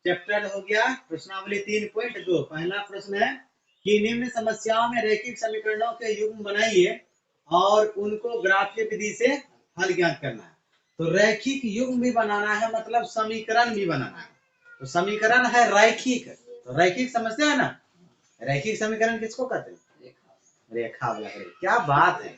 Chapter हो गया प्रश्नावली 3.2। पहला प्रश्न है कि निम्न समस्याओं में रैखिक समीकरणों के युग्म बनाइए और उनको ग्राफीय विधि से हल ज्ञात करना है। तो रैखिक युग्म भी बनाना है, मतलब समीकरण भी बनाना है। तो समीकरण है रैखिक, तो रैखिक समस्या है ना। रैखिक समीकरण किसको कहते हैं? रेखा वाला। क्या बात है,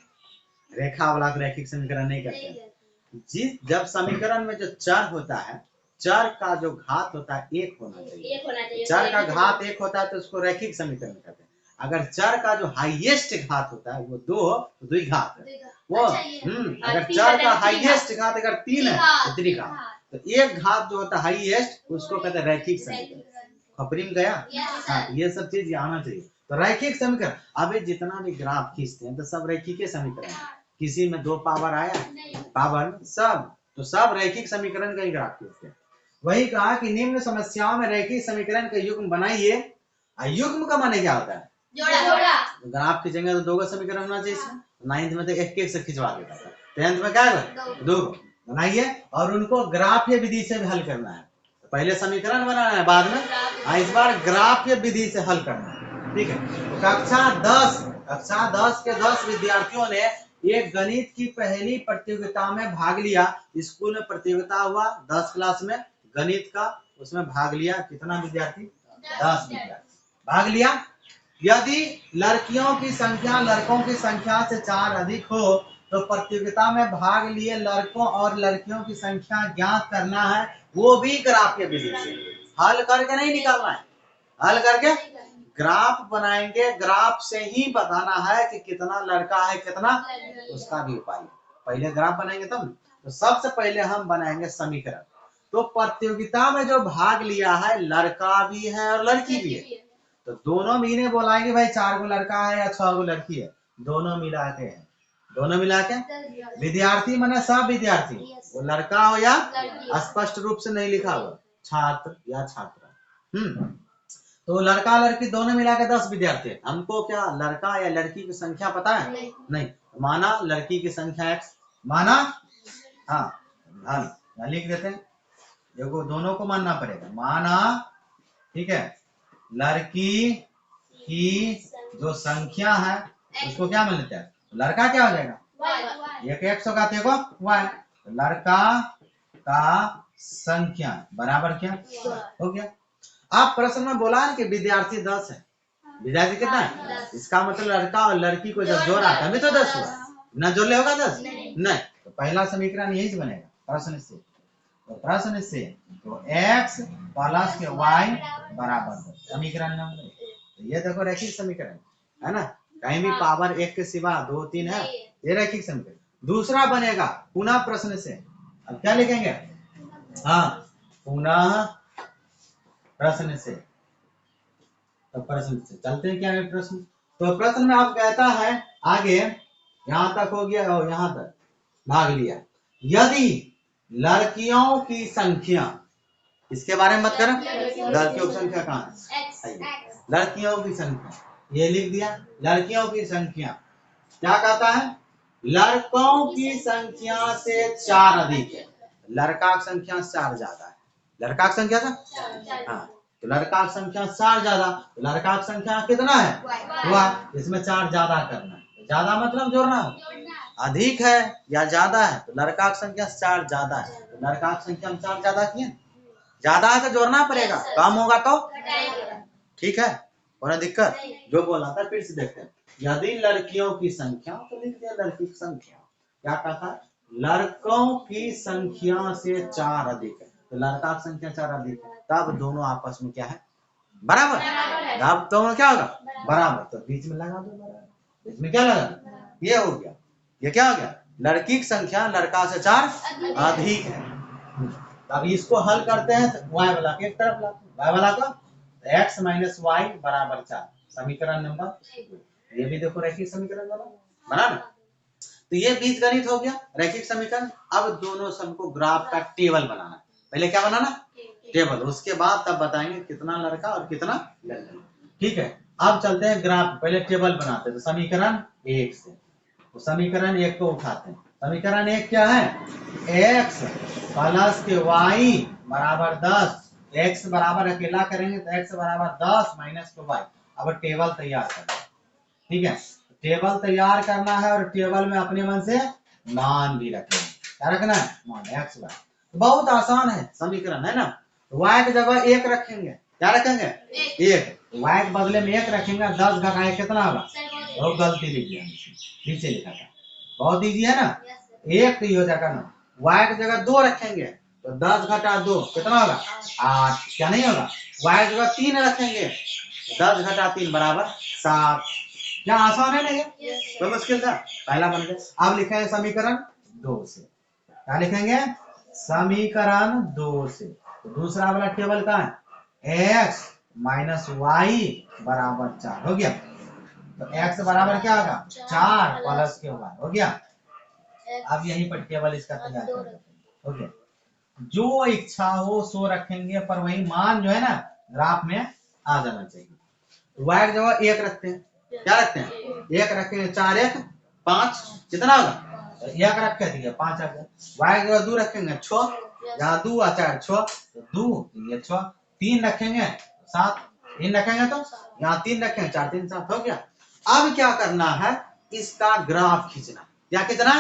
रेखा वाला रैखिक समीकरण नहीं कहते। जब समीकरण में जो चर होता है, चर का जो घात होता है एक होना चाहिए। चर का घात एक होता है तो उसको रैखिक समीकरण कहते हैं। अगर चर का जो हाईएस्ट घात होता है वो 2 तो द्विघात है वो। अगर चर का हाईएस्ट घात अगर 3 है तो त्रिघात। तो एक घात जो होता है हाईएस्ट उसको कहते हैं रैखिक समीकरण। खपरी में गया। हाँ, ये सब चीज आना चाहिए। तो रैखिक समीकरण, अभी जितना भी ग्राफ खींचते हैं तो सब रैखिक समीकरण है। किसी में 2 पावर आया, पावर सब, तो सब रैखिक समीकरण का ही ग्राफ खींचते हैं। वही कहा कि निम्न समस्याओं में रैखिक समीकरण का युग्म बनाइए। युग्म का माने क्या होता है? जोड़ा। ग्राफ खींचेंगे तो 2 का समीकरण होना चाहिए इसमें। 9th में तो एक से खिंचवा देता है, 10th में क्या है? 2 बनाइए और उनको ग्राफीय विधि से हल करना है। तो पहले समीकरण बनाना है, बाद में इस बार ग्राफीय विधि से हल करना है। ठीक है। तो कक्षा 10 के 10 विद्यार्थियों ने एक गणित की पहली प्रतियोगिता में भाग लिया। स्कूल में प्रतियोगिता हुआ 10 क्लास में गणित का, उसमें भाग लिया कितना विद्यार्थी? 10 विद्यार्थी भाग लिया। यदि लड़कियों की संख्या लड़कों की संख्या से 4 अधिक हो तो प्रतियोगिता में भाग लिए लड़कों और लड़कियों की संख्या ज्ञात करना है, वो भी ग्राफीय विधि से। हल करके नहीं निकालना है, हल करके ग्राफ बनाएंगे। ग्राफ से ही बताना है कि कितना लड़का है कितना, उसका भी उपाय। पहले ग्राफ बनाएंगे तब। तो सबसे पहले हम बनाएंगे समीकरण। तो प्रतियोगिता में जो भाग लिया है लड़का भी है और लड़की भी है, तो दोनों महीने बोलाएंगे भाई 4 गो लड़का है या 6 गो लड़की है, दोनों मिला के है। दोनों मिला के विद्यार्थी माने सब विद्यार्थी, वो लड़का हो या स्पष्ट रूप से नहीं लिखा हुआ छात्र या छात्रा। तो लड़का लड़की दोनों मिला के 10 विद्यार्थी। हमको क्या लड़का या लड़की की संख्या पता है? नहीं। माना लड़की की संख्या x, माना हाँ लिख देते हैं, देखो दोनों को मानना पड़ेगा। माना, ठीक है, लड़की की जो संख्या है उसको क्या मान लेते हैं? लड़का क्या हो जाएगा? एक x होगा तो एक y। लड़का का संख्या बराबर क्या हो गया। आप प्रश्न में बोला है कि विद्यार्थी 10 है, विद्यार्थी कितना है? इसका मतलब लड़का और लड़की को जब जोड़ा तभी तो 10 हुआ, न जोड़ले होगा 10 नहीं। तो पहला समीकरण यही से बनेगा प्रश्न से। तो प्रश्न से तो x प्लस के y बराबर 10 समीकरण नंबर 1। तो ये देखो रैखिक समीकरण है ना, कहीं भी पावर 1 के सिवा 2 3 है, ये रैखिक समीकरण। दूसरा बनेगा पुनः प्रश्न से। अब क्या लिखेंगे? हाँ, पुनः प्रश्न से। तो प्रश्न से चलते हैं क्या है प्रश्न। तो प्रश्न में आप कहता है आगे, यहां तक हो गया और यहां तक भाग लिया। यदि लड़कियों की संख्या, इसके बारे में मत करो, लड़कियों की संख्या कहां है? लड़कियों की संख्या ये लिख दिया। लड़कियों की संख्या क्या कहता है? लड़कों की संख्या से 4 अधिक है। लड़का की संख्या 4 ज्यादा है। लड़का की संख्या था हाँ, तो लड़का की संख्या 4 ज्यादा, तो लड़का की संख्या कितना है? हुआ। इसमें 4 ज्यादा करना है। ज्यादा मतलब जोड़ना है, अधिक है या ज्यादा है, तो लड़का की संख्या 4 ज्यादा है, तो लड़का की संख्या में 4 ज्यादा किए, ज्यादा है तो जोड़ना पड़ेगा, कम होगा तो ठीक है, कोई दिक्कत। जो बोला था फिर से देखते हैं। यदि लड़कियों की संख्या, तो लिख दिया लड़की की संख्या। क्या कहा? लड़कों की संख्या से 4 अधिक है, तो लड़का की संख्या 4 अधिक है, तब दोनों आपस में क्या है? बराबर। तब दोनों क्या होगा? बराबर। तो बीच में लगा दो बराबर। बीच में क्या लगा? ये हो गया। ये क्या हो गया? लड़की की संख्या लड़का से 4 अधिक है। अब इसको हल करते हैं तो y वाला के एक तरफ लाते हैं, y वाला को x माइनस y बराबर 4, समीकरण नंबर। ये भी देखो रैखिक समीकरण बना ना। तो ये बीजगणित हो गया रैखिक समीकरण। अब दोनों सबको ग्राफ का टेबल बनाना है। पहले क्या बनाना? टेबल। उसके बाद तब बताएंगे कितना लड़का और कितना लड़की। ठीक है, अब चलते हैं ग्राफ। पहले टेबल बनाते हैं। तो समीकरण 1 से, तो समीकरण 1 को उठाते हैं। समीकरण 1 क्या है? x प्लस के y बराबर 10 x बराबर अकेला करेंगे तो x बराबर 10 माइनस 2y। अब टेबल तैयार करना है, ठीक है। टेबल तैयार करना है और टेबल में अपने मन से मान भी रखना है। क्या रखना है? मान x y। बहुत आसान है समीकरण, है ना। y की जगह 1 रखेंगे, क्या रखेंगे? 1। y के बदले में 1 रखेंगे, 10 घटा 1 कितना होगा? बहुत गलती लिखी है, नीचे लिखा था। बहुत इजी है ना। 1 तो ये हो जाएगा ना। y की जगह 2 रखेंगे तो 10 घटा 2 कितना होगा? 8। क्या नहीं होगा? y की जगह 3 रखेंगे, 10 घटा 3 बराबर 7। क्या आसान है ना ये? तो मुश्किल था, पहला बन गया। अब लिखेंगे समीकरण 2 से। क्या लिखेंगे? समीकरण 2 से। तो दूसरा वाला टेबल का है x माइनस वाई बराबर 4 हो गया। तो x बराबर क्या होगा? 4 प्लस के y हो गया। अब यहीं पर टेबल इसका तैयार कर देते हैं, हो गया। जो इच्छा हो सो रखेंगे, पर वही मान जो है ना ग्राफ में आ जाना चाहिए। y की जगह 1 रखते हैं, क्या रखते हैं? 1 रखेंगे, 4 1 5 कितना होगा? 1 रखे दिए 5 आ गया। y की जगह 2 रखेंगे 6, यहाँ 2 और 4 6 तो 2 ये 6। 3 रखेंगे 7, 3 रखेंगे तो यहाँ 3 रखेंगे 4 3 7 हो गया। अब क्या करना है? इसका ग्राफ खींचना। क्या खींचना?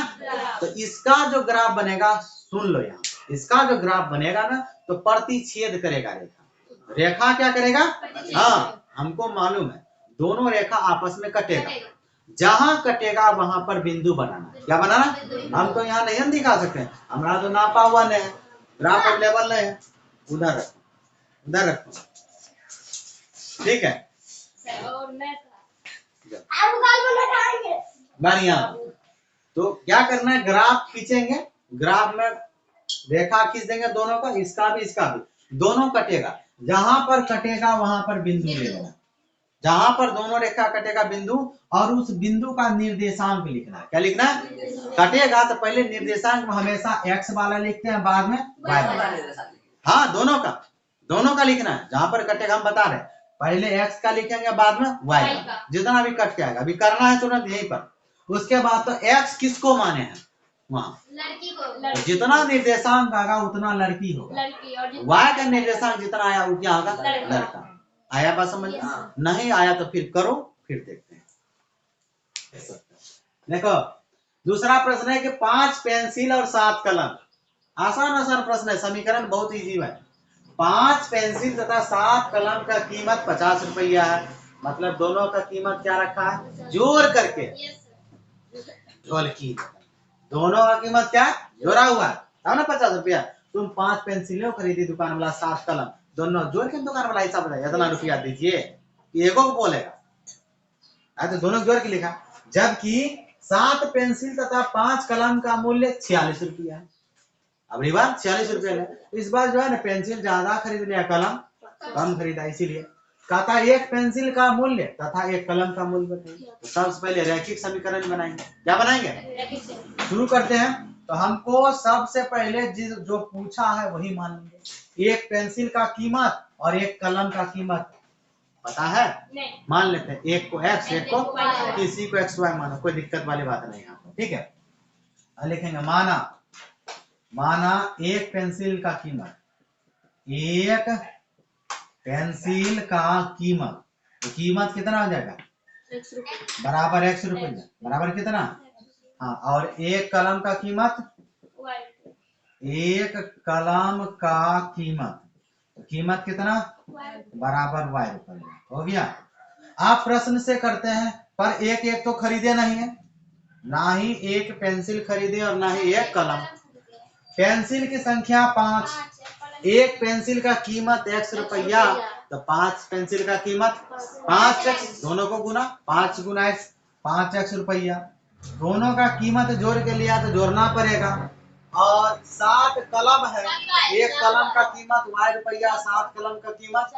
तो इसका जो ग्राफ बनेगा, सुन लो यहाँ, इसका जो ग्राफ बनेगा ना तो प्रतिच्छेद करेगा रेखा। रेखा क्या करेगा? हाँ, हमको मालूम है दोनों रेखा आपस में कटेगा। जहां कटेगा वहां पर बिंदु बनाना। क्या बनाना? हम तो यहाँ नहीं दिखा सकते, हमारा तो नापा हुआ नहीं है, ग्राफ अवेलेबल नहीं है। उधर रखो, उधर रखो, ठीक है। बढ़िया। तो क्या करना है? ग्राफ खींचेंगे, ग्राफ में रेखा खींच देंगे दोनों का, इसका भी इसका भी, दोनों कटेगा। जहां पर कटेगा वहां पर बिंदु ले लेना। जहां पर दोनों रेखा कटेगा बिंदु, और उस बिंदु का निर्देशांक लिखना है। क्या लिखना है? कटेगा तो पहले निर्देशांक में हमेशा x वाला लिखते हैं, बाद में y वाला। हाँ, दोनों का लिखना है। जहां पर कटेगा हम बता रहे हैं, पहले x का लिखेंगे, बाद में y का, जितना भी कट जाएगा। अभी करना है तुरंत यहीं पर। उसके बाद तो x किसको माने हैं? वहां लड़की को। जितना निर्देशांक आएगा उतना लड़की होगा। y का निर्देशांक जितना आया वो क्या होगा? लड़का। आया बात समझ? नहीं आया तो फिर करो, फिर देखते हैं। देखो दूसरा प्रश्न है कि 5 पेंसिल और 7 कलम। आसान प्रश्न है, समीकरण बहुत इजी है। 5 पेंसिल तथा 7 कलम का कीमत 50 रुपया है। मतलब दोनों का कीमत क्या रखा है? जोड़ करके ढोलकी। दोनों का कीमत क्या जोड़ा हुआ है, तब ना 50 रुपया। तुम 5 पेंसिलें खरीदी दुकान वाला, 7 कलम, दोनों जोड़ के दुकान वाला हिसाब बताया इतना रुपया दीजिए, एगो को बोलेगा। तो दोनों जोड़ के लिखा। जबकि 7 पेंसिल तथा 5 कलम का मूल्य 46 रुपया है। अगली बार 46 रुपया है। इस बार जो है ना पेंसिल ज्यादा खरीद लिया, कलम कम खरीदा, इसीलिए कहता है एक पेंसिल का मूल्य तथा एक कलम का मूल्य बताइए। तो सबसे पहले रैखिक समीकरण बनाएंगे। क्या बनाएंगे? शुरू करते हैं। तो हमको सबसे पहले जो पूछा है वही मान लेंगे। एक पेंसिल का कीमत और एक कलम का कीमत पता है? नहीं। मान लेते हैं, एक को x, एक को किसी को xy मानो, कोई दिक्कत वाली बात नहीं है, ठीक है। लिखेंगे माना एक पेंसिल का कीमत, एक पेंसिल का कीमत, तो कीमत कितना हो जाएगा? बराबर x रुपया, बराबर कितना? हाँ, और एक कलम का कीमत, एक कलम का कीमत, तो कीमत कितना? बराबर y रुपया। हो गया। आप प्रश्न से करते हैं, पर एक एक तो खरीदे नहीं है, ना ही एक पेंसिल खरीदे और ना ही एक कलम। पेंसिल की संख्या 5, एक पेंसिल का कीमत x रुपया, तो 5 पेंसिल का कीमत 5x, दोनों को गुना 5 गुना x, 5x रुपया। दोनों का कीमत जोड़ के लिया तो जोड़ना पड़ेगा। और 7 कलम है, एक कलम का कीमत y रुपया, 7 कलम का कीमत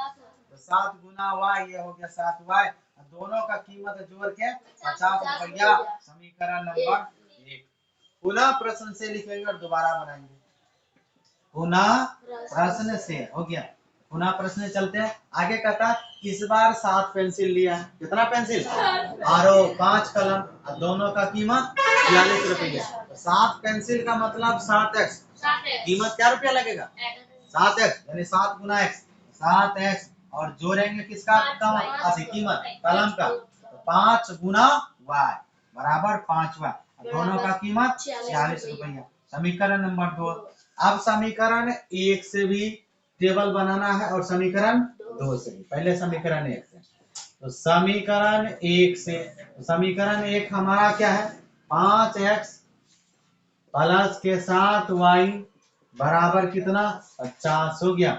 तो 7 गुना y, ये हो गया 7y। दोनों का कीमत जोड़ के 50 रुपया। समीकरण नंबर 1। पुनः प्रश्न से लिखेंगे और दोबारा बनाएंगे। पुनः प्रश्न से हो गया। पुनः प्रश्न चलते हैं। आगे कहता है इस बार 7 पेंसिल लिया है। कितना पेंसिल? और 5 कलम, दोनों का कीमत 46 रुपया। 7 पेंसिल का मतलब 7x, कीमत क्या रुपया लगेगा? 7x यानी 7 गुना x, 7x और जोड़ेंगे किसका कीमत कलम का, तो 5 गुना y बराबर 5y, दोनों का कीमत 46 रुपया। समीकरण नंबर 2। अब समीकरण 1 से भी टेबल बनाना है और समीकरण 2 से भी। पहले समीकरण 1 से, तो समीकरण 1 से, समीकरण 1 हमारा क्या है, 5x प्लस के 7y बराबर कितना 50 हो गया।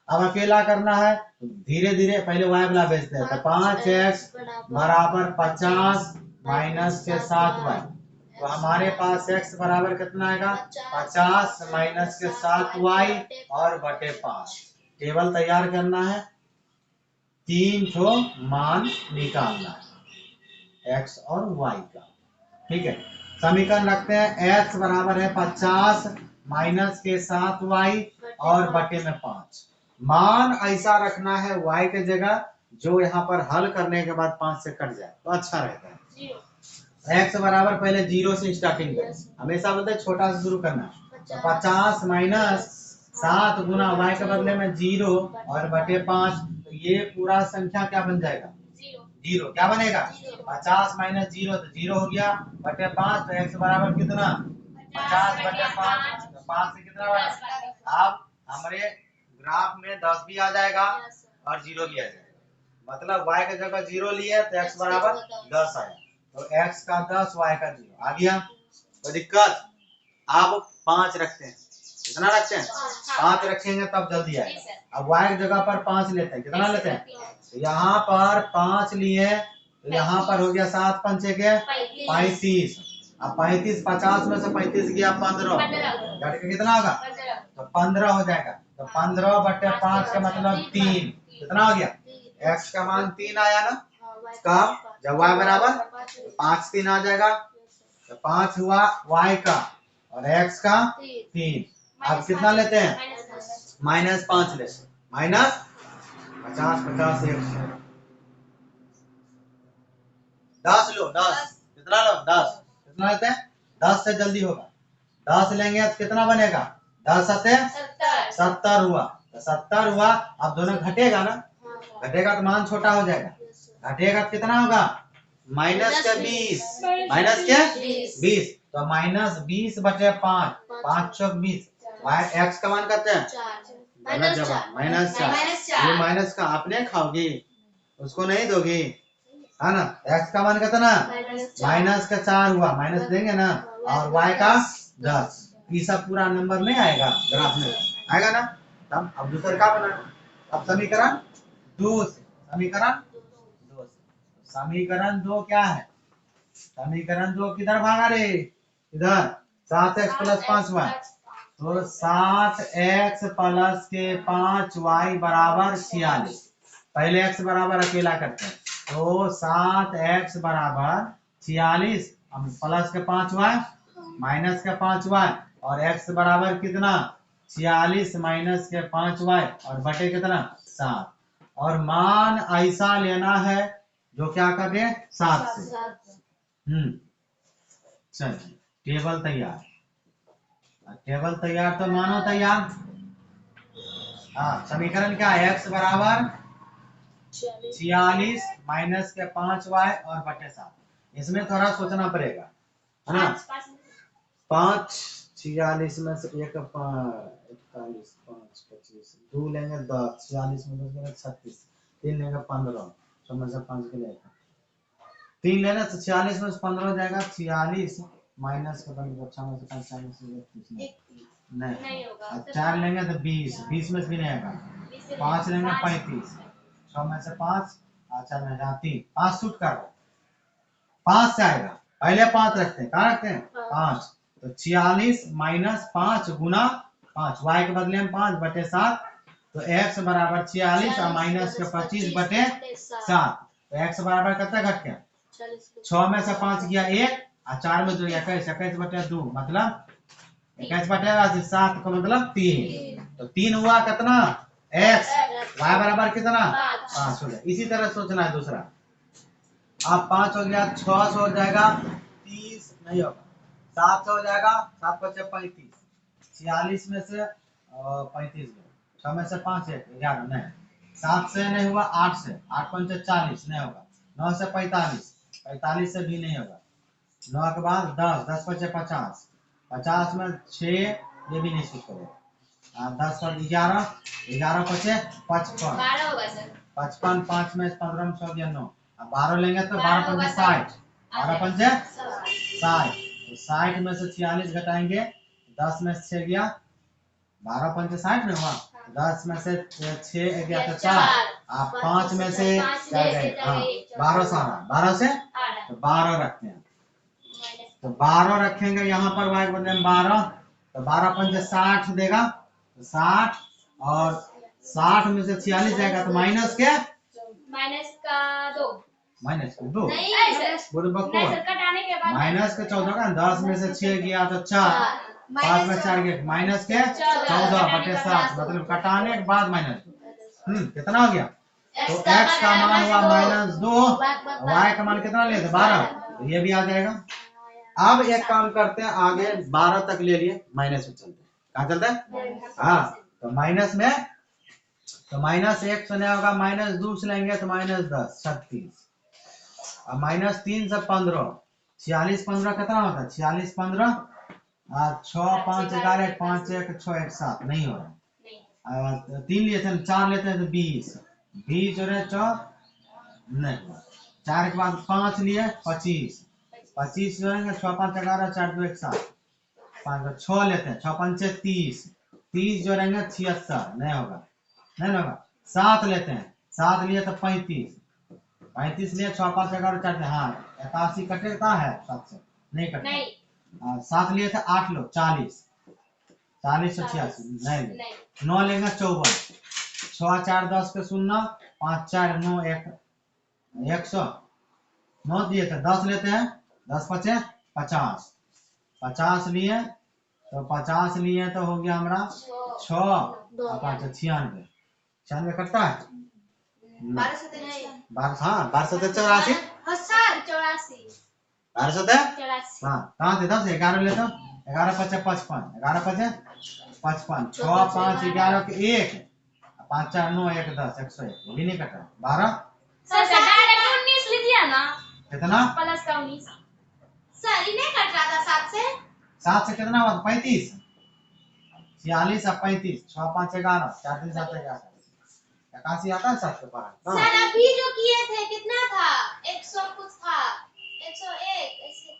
अब अकेला करना है, धीरे धीरे पहले y वाला भेजते हैं, तो 5x बराबर 50 माइनस के 7y, तो हमारे पास x बराबर कितना आएगा 50 माइनस के 7y और बटे 5। टेबल तैयार करना है, 3 ठो मान निकालना है x और y का। ठीक है, समीकरण रखते हैं, x बराबर है 50 माइनस के 7y और बटे में 5। मान ऐसा रखना है y के जगह जो यहाँ पर हल करने के बाद 5 से कट जाए तो अच्छा रहता है। x बराबर पहले 0 से स्टार्टिंग करें, हमेशा बोलते हैं छोटा से शुरू करना। तो 50 माइनस 7 गुना y के बदले में 0 और बटे 5, तो ये पूरा संख्या क्या बन जाएगा 0। क्या बनेगा 50 माइनस 0 तो 0 हो गया, बटे 5, तो x बराबर कितना 50 बटे 5, तो 5 से कितना बना। अब हमारे ग्राफ में 10 भी आ जाएगा और 0 भी आ जाएगा, मतलब y की जगह 0 लिए तो x बराबर 10 आया, तो x का 10 y का 0 आ गया। तो दिक्कत, अब 5 रखते हैं, कितना रखते हैं 5 रखेंगे तब जल्दी आएगा। अब y की जगह पर 5 लेते हैं, कितना लेते हैं, तो यहाँ पर 5 लिए, तो यहाँ पर हो गया 7 पंचे के 35। अब 35 50 में से 35 गया 15, घट के कितना होगा, तो 15 हो जाएगा। तो 15 बटे 5 का मतलब 3, कितना हो गया x का मान 3 आया ना। कब, जब y बराबर 5 3 आ जाएगा, तो 5 हुआ y का और x का 3। अब कितना लेते हैं -5 ले, माइनस 50 50 1 10 लो, 10 कितना लो 10, कितना लेते हैं 10 से जल्दी होगा, 10 लेंगे तो कितना बनेगा 10 सत्ते 70 हुआ, तो 70 हुआ। अब दोनों घटेगा ना, घटेगा तो मान छोटा हो जाएगा, घटेगा तो कितना होगा माइनस के 20, माइनस के 20, तो माइनस 20 बटे 5, 5 चौक 20, एक्स का मान करते हैं -4। ये माइनस का आपने खाओगी, उसको नहीं दोगी, है ना। एक्स का मान कितना माइनस का 4 हुआ, माइनस देंगे ना, और y का 10। ये सब पूरा नंबर नहीं आएगा ग्राफ में, आएगा ना। तब अब दूसरा क्या बना, अब समीकरण 2 से, समीकरण 2 से, समीकरण 2 क्या है, समीकरण 2 किधर भागा रे, इधर 7x प्लस 5y, तो 7x प्लस के 5y बराबर 46। पहले x बराबर अकेला करते हैं, तो 7x बराबर 46 प्लस के 5y माइनस के 5y और x बराबर कितना 46 माइनस के 5y और बटे कितना 7, और मान ऐसा लेना है जो क्या कर रहे 7 से। चलिए टेबल तैयार, टेबल तैयार तो मानो तैयार। हाँ, समीकरण क्या है, x बराबर 46 माइनस के 5y और बटे 7। इसमें थोड़ा सोचना पड़ेगा, है ना। 5 46 में से 1 41 5 25 2 लेंगे 10, 46 में 36, 3 लेंगे 15, तो में से 5 के लिए 3 लेना तो 46 में से 15 हो जाएगा, 46 माइनस का 15 में से 45 नहीं होगा, 4 लेंगे तो 20, 20 में से भी नहीं आएगा, 5 लेंगे 35, 6 में से 5, अच्छा में 3, 5 शूट कर 5 से आएगा, पहले 5 रखते हैं, कहाँ रखते हैं 5, तो 46 माइनस 5 गुना 5, y के बदले में 5 बटे 7, तो x बराबर 46 और माइनस के 25 बटे 7, तो x बराबर कितना घट गया 6 में से 5 गया 1 और 4 में 2 21, 21 बटे 2 मतलब 21 बटे 7 का मतलब 3, तो 3 हुआ कितना x, y बराबर कितना 5 हो गया। इसी तरह सोचना है दूसरा, अब 5 हो गया, 6 हो जाएगा 30 नहीं होगा, 7 हो जाएगा, 7 बचे 35, 46 में से 35 गए, 6 में से 5 11 नहीं। 7 से नहीं हुआ, 8 से 8 5 40 नहीं होगा। 9 से 45 45 से भी नहीं होगा। 9 के बाद 10 10 5 50 50 में 6 ये भी नहीं सूट करेगा। 10 पर 11 11 5 55 12 होगा सर। 55 5 में 15 में 100 9। अब 12 लेंगे तो 12 5 60 12 5 60 तो 60 में से 46 घटाएंगे। 10 में से 6 गया 12 5 60 में हुआ। 10 में से 6 गया तो 4 आप 5 में से क्या गए 12 सारा 12 से तो 12 रखते हैं। तो 12 रखेंगे यहाँ पर y बदले में 12 तो 12 5 60 देगा तो 60 और 60 में से 46 जाएगा तो माइनस के माइनस का 2 माइनस के 2 नहीं सर, नहीं सर, कटाने के बाद माइनस के 14 का 10 में से 6 गया तो 4 5 में 4 गया माइनस के 14 बटे 7 मतलब कटाने के बाद माइनस। कितना हो गया तो x का मान हुआ -2 y का मान कितना लिए थे 12 तो ये भी आ जाएगा। अब एक काम करते हैं आगे 12 तक ले लिए माइनस में चलते हैं। कहाँ चलते हैं हाँ तो माइनस में तो -1 से नहीं होगा -2 से लेंगे तो -10 36 अब -3 से 15 46 15 कितना होता है 46 15 6 5 11 5 1 6 1 7 नहीं हो रहा। 3 लिए थे 4 लेते हैं तो 20 20 जोड़े 4 नहीं हुआ। 4 के बाद 5 लिए 25 25 जोड़ेंगे 6 5 11 4 2 1 7 5 6 लेते हैं 6 5 30 30 जोड़ेंगे 76 नहीं होगा नहीं होगा। 7 लेते हैं 7 लिए तो 35 35 लिए 6 5 11 4 हाँ 81 कटेगा है 7 से नहीं कटेगा। 7 लिए थे 8 लोग 40 40 से 86 नहीं 9 लेंगे 54 6 4 10 के 0 5 4 9 1 100 9 दिए थे 10 लेते हैं 10 5 50 50 लिए तो 50 लिए तो हो गया हमारा 6 5 96 96 कटता है 12 हाँ 12 84 हाँ कहाँ थे 10 11 लेते 11 5 55 11 5 55 6 5 11 के 1 5 4 9 1 10 101 भी नहीं कटा 12 सर डायरेक्ट 19 लीजिए ना कितना प्लस का 19 सर इन्हें कट रहा था 7 से 7 से कितना हुआ 35 46 और 35 6 5 11 4 3 7 11 81 आता है 7 के पार सर अभी जो किए थे कितना था 100 कुछ था 101 ऐसे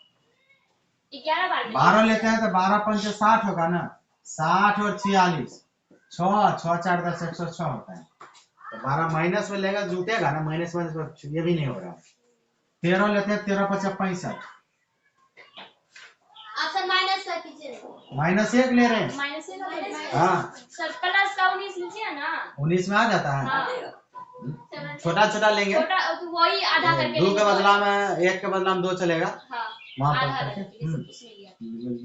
11 बार 12 लेते हैं तो 12 5 60 होगा ना 60 और 46 6 6 4 10 106 होता है तो 12 माइनस में लेगा जुटेगा ना माइनस माइनस ये भी नहीं हो रहा। 13 लेते हैं 13 5 65 आप सर माइनस कर कीजिए -1 ले रहे हैं माइनस हाँ सर प्लस का 19 लीजिए ना 19 में आ जाता है हाँ। छोटा छोटा लेंगे छोटा तो वही आधा करके 2 के बदला में 1 के बदला में 2 चलेगा हाँ वहां पर आधा करके करके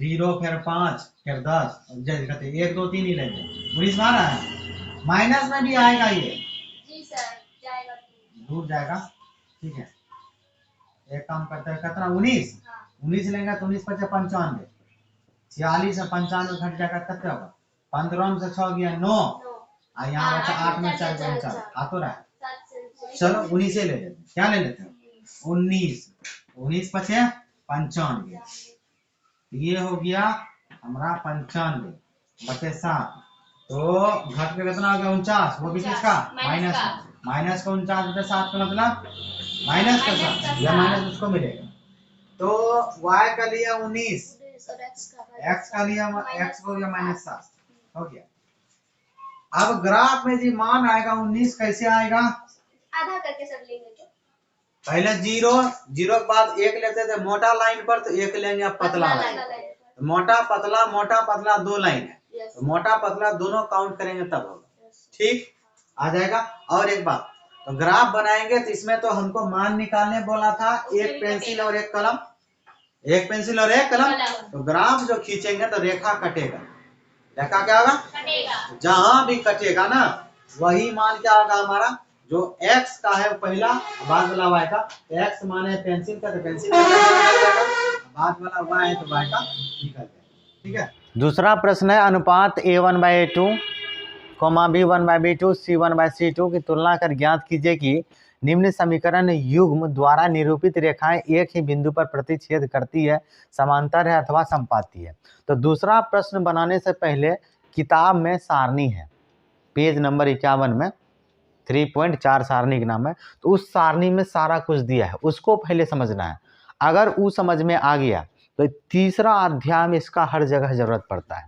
0 फिर 5 फिर 10 जैसे कहते 1 2 3 ही लेंगे 19 में आ रहा है माइनस में भी आएगा ये जी सर जाएगा दूर जाएगा ठीक है। एक काम करते हैं कितना 19 19 लेंगे तो 19 5 95 46 से 95 घट जाएगा कितना होगा 15 से 6 गया 9 और यहाँ बचा 8 में 4 4 आ तो रहा है। चलो 19 ले लेते हैं क्या ले लेते हैं 19 5 95 ये हो गया हमारा 95 बटे 7 तो घट के कितना हो गया 49 वो भी किसका माइनस का 49 बटे 7 का मतलब माइनस का 7 या माइनस उसको मिलेगा तो y का लिया 19 x का लिया x को लिया -7 हो गया। अब ग्राफ में जी मान आएगा 19 कैसे आएगा आधा करके सब लेंगे तो पहले 0 0 के बाद 1 लेते थे मोटा लाइन पर तो 1 लेंगे अब पतला लाइन तो मोटा पतला 2 लाइन है तो मोटा पतला दोनों काउंट करेंगे तब होगा ठीक आ जाएगा। और एक बात तो ग्राफ बनाएंगे तो इसमें तो हमको मान निकालने बोला था एक पेंसिल और एक कलम तो ग्राफ जो खींचेंगे तो रेखा कटेगा रेखा क्या होगा जहां भी कटेगा ना वही मान क्या होगा हमारा जो x का है पहला बाद वाला y का तो x माने पेंसिल का तो पेंसिल का बाद वाला y है तो y का निकल जाएगा ठीक है। दूसरा प्रश्न है अनुपात a1/a2 B1/B2 C1/C2 की तुलना कर ज्ञात कीजिए कि निम्न समीकरण युग्म द्वारा निरूपित रेखाएं एक ही बिंदु पर प्रतिच्छेद करती है, समांतर है अथवा संपाती है। तो दूसरा प्रश्न बनाने से पहले किताब में सारणी है, पेज नंबर 51 में 3.4 सारणी का नाम है। तो उस सारणी में सारा कुछ दिया है, उसको पहले समझना है। अगर वो समझ में आ गया तो तीसरा अध्याय में इसका हर जगह जरूरत पड़ता है,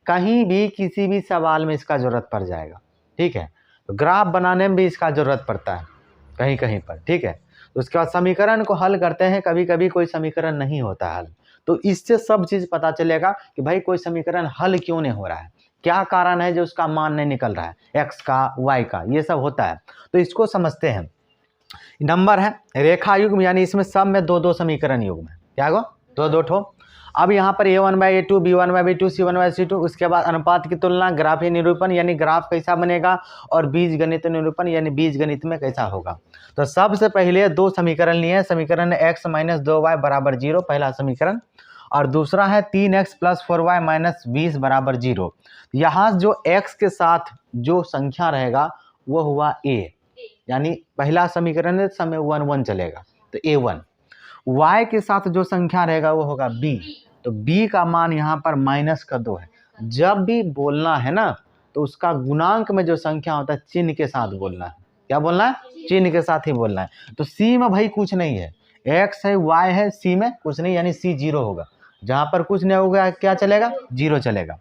कहीं भी किसी भी सवाल में इसका जरूरत पड़ जाएगा। ठीक है, तो ग्राफ बनाने में भी इसका जरूरत पड़ता है कहीं कहीं पर। ठीक है, तो उसके बाद समीकरण को हल करते हैं, कभी कभी कोई समीकरण नहीं होता हल, तो इससे सब चीज पता चलेगा कि भाई कोई समीकरण हल क्यों नहीं हो रहा है, क्या कारण है जो उसका मान नहीं निकल रहा है, एक्स का वाई का, ये सब होता है। तो इसको समझते हैं। नंबर है रेखा युग्म, यानी इसमें सब में दो दो समीकरण युग्म है, क्या गो दो दो ठो। अब यहाँ पर A1/A2 B1/B2 C1/C2, उसके बाद अनुपात की तुलना, ग्राफीय निरूपण यानी ग्राफ कैसा बनेगा, और बीज गणित निरूपण यानी बीज गणित में कैसा होगा। तो सबसे पहले दो समीकरण लिए। समीकरण x - 2y = 0, पहला समीकरण, और दूसरा है 3x + 4y - 20 = 0। यहाँ जो x के साथ जो संख्या रहेगा वो हुआ a, यानी पहला समीकरण है समय 1 1 चलेगा तो A1। y के साथ जो संख्या रहेगा वो होगा b, तो b का मान यहाँ पर -2 है। जब भी बोलना है ना तो उसका गुणांक में जो संख्या होता है चिन्ह के साथ बोलना है। क्या बोलना है? चिन्ह के साथ ही बोलना है। तो c में भाई कुछ नहीं है, x है y है, c में कुछ नहीं, यानी c 0 होगा। जहाँ पर कुछ नहीं होगा क्या चलेगा? 0 चलेगा।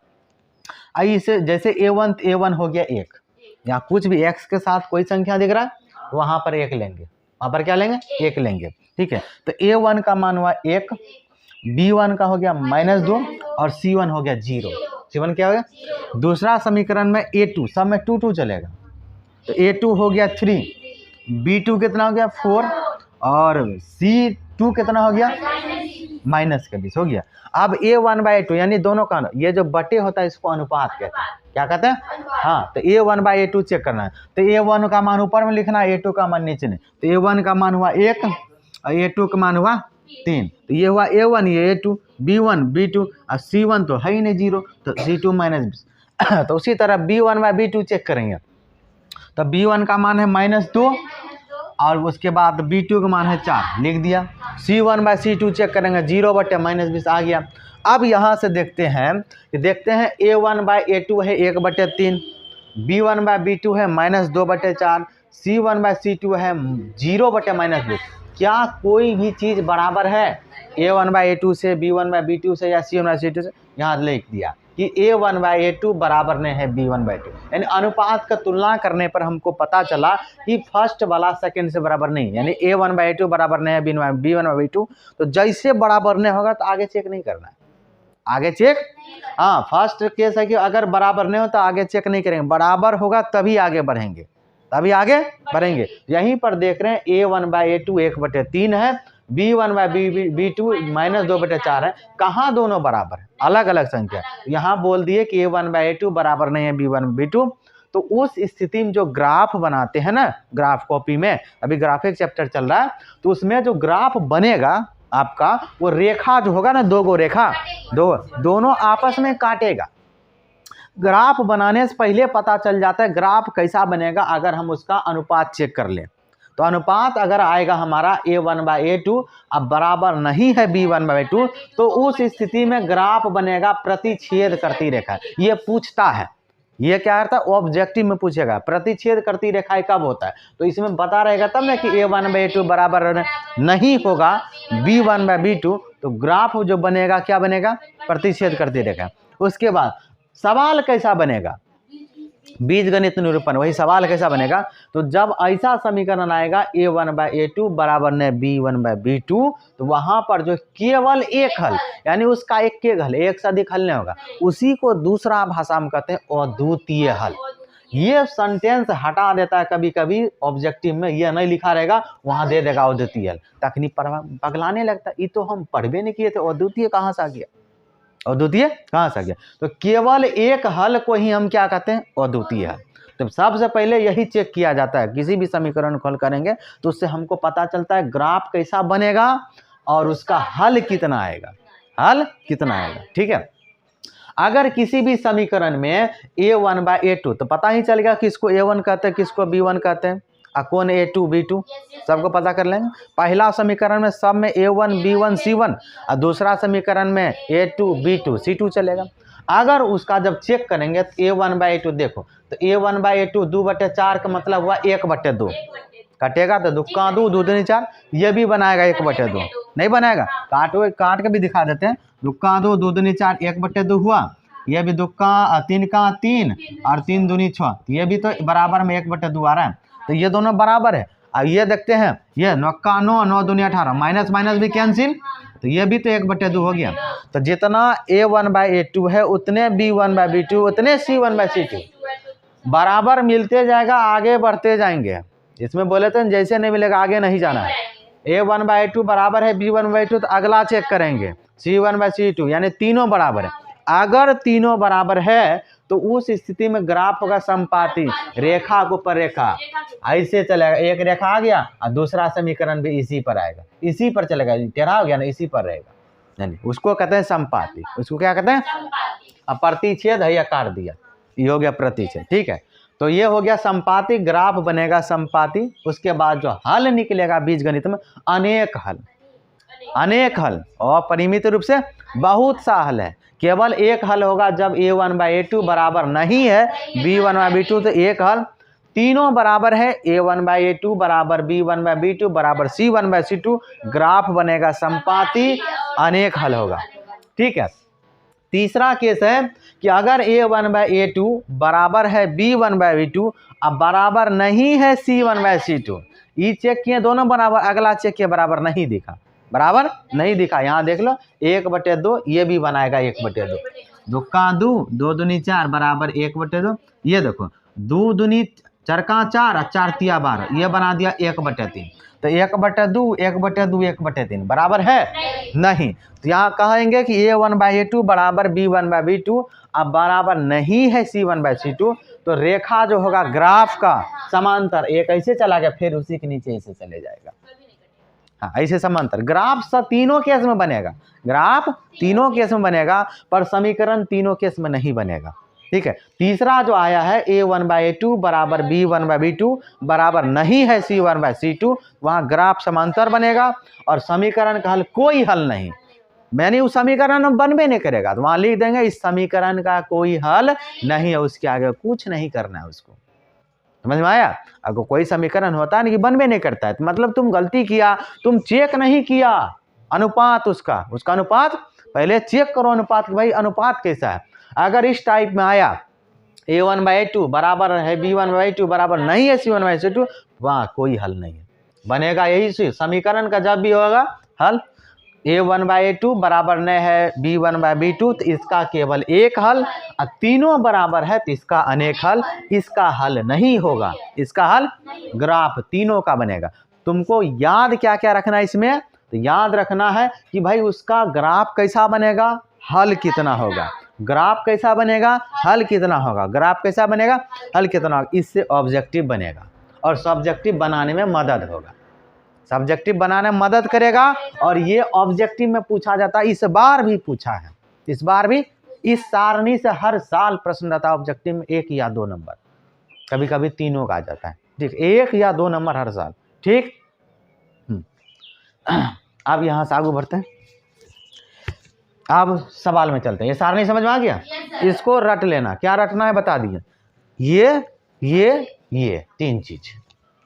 आइए इसे जैसे A1 हो गया 1, यहाँ कुछ भी x के साथ कोई संख्या दिख रहा है वहां पर 1 लेंगे, वहां पर क्या लेंगे? 1 लेंगे। ठीक है, तो A1 का मान हुआ 1, B1 का हो गया -2 और C1 हो गया 0। C1 क्या हो गया? दूसरा समीकरण में A2, सब में 2 2 चलेगा, तो A2 हो गया 3, B2 कितना हो गया 4 और C2 कितना हो गया -20 हो गया। अब A1/A2 यानी दोनों का ये जो बटे होता है इसको अनुपात कहते हैं। क्या कहते हैं? हाँ, तो A1/A2 चेक करना है। तो A1 का मान ऊपर में लिखना है, A2 का मान नीचे नहीं। तो A1 का मान हुआ 1 और A2 का मान हुआ 3, तो ये हुआ A1, ये A2, B1 B2 और C1 तो है ही नहीं 0, तो C2 -20। तो उसी तरह B1/B2 चेक करेंगे, तो B1 का मान है -2 और उसके बाद B2 का मान है 4, लिख दिया। C1/C2 चेक करेंगे, 0/-20 आ गया। अब यहाँ से देखते हैं A1/A2 है 1/3, B1/B2 है -2/4, C1/C2 है 0/-20। क्या कोई भी चीज़ बराबर है A1/A2 से, B1/B2 से या C1/C2 से? यहाँ लिख दिया कि A1/A2 बराबर नहीं है B1/2, यानी अनुपात का तुलना करने पर हमको पता चला कि फर्स्ट वाला सेकंड से बराबर नहीं, यानी A1/A2 बराबर नहीं है B1/B2। तो जैसे बराबर नहीं होगा तो आगे चेक नहीं करना है, आगे चेक, हाँ फर्स्ट केस है कि अगर बराबर नहीं हो तो आगे चेक नहीं करेंगे, बराबर होगा तभी आगे बढ़ेंगे, तभी आगे बढ़ेंगे। यहीं पर देख रहे हैं A1/A2 1/3 है, B1/B2 -2/4 है। कहाँ दोनों बराबर है? अलग अलग संख्या। यहाँ बोल दिए कि A1/A2 बराबर नहीं है B1/B2। तो उस स्थिति में जो ग्राफ बनाते हैं ना, ग्राफ कॉपी में अभी ग्राफिक चैप्टर चल रहा है, तो उसमें जो ग्राफ बनेगा आपका वो रेखा जो होगा ना, दो गो रेखा, दोनों आपस में काटेगा। ग्राफ बनाने से पहले पता चल जाता है ग्राफ कैसा बनेगा अगर हम उसका अनुपात चेक कर लें। तो अनुपात अगर आएगा हमारा A1/A2 अब बराबर नहीं है B1/2, तो उस स्थिति में ग्राफ बनेगा प्रतिच्छेद करती रेखा। ये पूछता है, ये क्या करता है? ऑब्जेक्टिव में पूछेगा प्रतिच्छेद करती रेखाएं कब होता है, तो इसमें बता रहेगा तब ना कि A1/A2 बराबर नहीं होगा B1/B2, तो ग्राफ जो बनेगा क्या बनेगा? प्रतिच्छेद करती रेखा। उसके बाद सवाल कैसा बनेगा? बीजगणित निरूपण, वही सवाल कैसा बनेगा? तो जब ऐसा समीकरण आएगा A1/A2 बराबर ने B1/B2, तो वहां पर जो केवल एक हल, यानी उसका एक के हल, एक से अधिक हल नहीं होगा, उसी को दूसरा भाषा में कहते हैं अद्वितीय हल। ये सेंटेंस हटा देता है कभी कभी ऑब्जेक्टिव में, ये नहीं लिखा रहेगा, वहां दे देगा अद्वितीय हल, तकनीक पगलाने लगता है, ये तो हम पढ़वे नहीं किए थे, अद्वितीय कहाँ से आ गया, अद्वितीय कहाँ से आ गया? तो केवल एक हल को ही हम क्या कहते हैं? अद्वितीय हल। तो सबसे पहले यही चेक किया जाता है, किसी भी समीकरण को हल करेंगे तो उससे हमको पता चलता है ग्राफ कैसा बनेगा और उसका हल कितना आएगा, हल कितना आएगा। ठीक है, अगर किसी भी समीकरण में a1/a2, तो पता ही चलेगा किसको a1 कहते हैं किसको b1 कहते हैं, और कौन a2 b2 सबको पता कर लेंगे। पहला समीकरण में सब में a1 b1 c1 और दूसरा समीकरण में a2 b2 c2 चलेगा। अगर उसका जब चेक करेंगे तो a1/a2 देखो, तो a1/a2 2/4 का मतलब हुआ 1/2 कटेगा, तो दुक्का 2 2 दूनी 4, ये भी बनाएगा 1/2, नहीं बनाएगा, काट के भी दिखा देते हैं। दुक्का 2 2 दूनी 4 1/2 हुआ, ये भी दुक्का 3 का 3 और 3 दूनी 6, ये भी तो बराबर में 1/2 आ रहा है, तो ये दोनों बराबर है। और ये देखते हैं, ये 9 का 9 9 दूनी 18, माइनस माइनस भी कैंसिल, तो ये भी तो 1/2 हो गया। तो जितना a1/a2 है उतने b1/b2 उतने c1/c2 बराबर मिलते जाएगा, आगे बढ़ते जाएंगे। इसमें बोले थे जैसे नहीं मिलेगा आगे नहीं जाना है। a1/a2 बराबर है b1/b2, तो अगला चेक करेंगे c1/c2, यानी तीनों बराबर है। अगर तीनों बराबर है तो उस स्थिति में ग्राफ होगा समपाती, रेखा के ऊपर रेखा, ऐसे चलेगा। एक रेखा आ गया और दूसरा समीकरण भी इसी पर आएगा, इसी पर चलेगा, टेढ़ा हो गया ना, इसी पर रहेगा, यानी उसको कहते हैं समपाती। उसको क्या कहते हैं? अब प्रतिच्छेद है या काट दिया, ये हो गया प्रतिच्छेद, ठीक है। तो ये हो गया समपाती, ग्राफ बनेगा समपाती। उसके बाद जो हल निकलेगा बीजगणित में, अनेक हल, अनेक हल, और परिमित रूप से बहुत सा हल है। केवल एक हल होगा जब a1/a2 बराबर नहीं है b1/b2, तो एक हल। तीनों बराबर है, a1/a2 बराबर b1/b2 बराबर c1/c2, ग्राफ बनेगा समपाती, अनेक हल होगा, ठीक है। तीसरा केस है कि अगर a1/a2 बराबर है b1/b2 अब बराबर नहीं है c1/c2, ये चेक किए दोनों बराबर, अगला चेक किए बराबर नहीं दिखा, बराबर नहीं दिखा, यहाँ देख लो 1/2, ये भी बनाएगा 1/2, दुक्का 2 2 दूनी 4 बराबर 1/2, ये देखो 2 दूनी 4 का 4 और 4 तिया 12, ये बना दिया 1/3, तो 1/2 1/2 1/3 बराबर है नहीं। तो यहाँ कहेंगे कि a1/a2 बराबर b1/b2 अब बराबर नहीं है c1/c2, तो रेखा जो होगा ग्राफ का समांतर एक ऐसे चला गया, फिर उसी के नीचे ऐसे चले जाएगा, हाँ ऐसे समांतर। ग्राफ सब तीनों केस में बनेगा, ग्राफ तीनों केस में बनेगा, पर समीकरण तीनों केस में नहीं बनेगा, ठीक है। तीसरा जो आया है a1/a2 बराबर b1/b2 बराबर नहीं है c1/c2, वहाँ ग्राफ समांतर बनेगा और समीकरण का हल कोई हल नहीं, मैंने उस समीकरण में बनबे नहीं करेगा, तो वहाँ लिख देंगे इस समीकरण का कोई हल नहीं है, उसके आगे कुछ नहीं करना है उसको, समझ में आया। अगर कोई समीकरण होता है ना कि बनबे नहीं करता है, तो मतलब तुम गलती किया, तुम चेक नहीं किया अनुपात, उसका अनुपात पहले चेक करो, अनुपात भाई अनुपात कैसा है। अगर इस टाइप में आया a1/a2 बराबर है b1/b2 बराबर नहीं है c1/c2, वहाँ कोई हल नहीं है, बनेगा यही समीकरण का जब भी होगा हल a1/a2 बराबर नहीं है b1/b2, तो इसका केवल एक हल, और तीनों बराबर है तो इसका अनेक हल, इसका हल नहीं होगा, इसका हल ग्राफ तीनों का बनेगा। तुमको याद क्या क्या रखना है इसमें, तो याद रखना है कि भाई उसका ग्राफ कैसा बनेगा, हल कितना होगा, ग्राफ कैसा बनेगा, हल कितना होगा, ग्राफ कैसा बनेगा, हल कितना होगा, इससे ऑब्जेक्टिव बनेगा और सब्जेक्टिव बनाने में मदद होगा, सब्जेक्टिव बनाने में मदद करेगा। और ये ऑब्जेक्टिव में पूछा जाता है, इस बार भी पूछा है, इस बार भी इस सारणी से हर साल प्रश्न रहता है ऑब्जेक्टिव में, 1 या 2 नंबर, कभी कभी तीनों का आ जाता है, ठीक, 1 या 2 नंबर हर साल, ठीक। अब यहाँ से आगे बढ़ते हैं, अब सवाल में चलते हैं। ये सारणी समझ में आ गया, इसको रट लेना, क्या रटना है बता दिए, ये 3 चीज,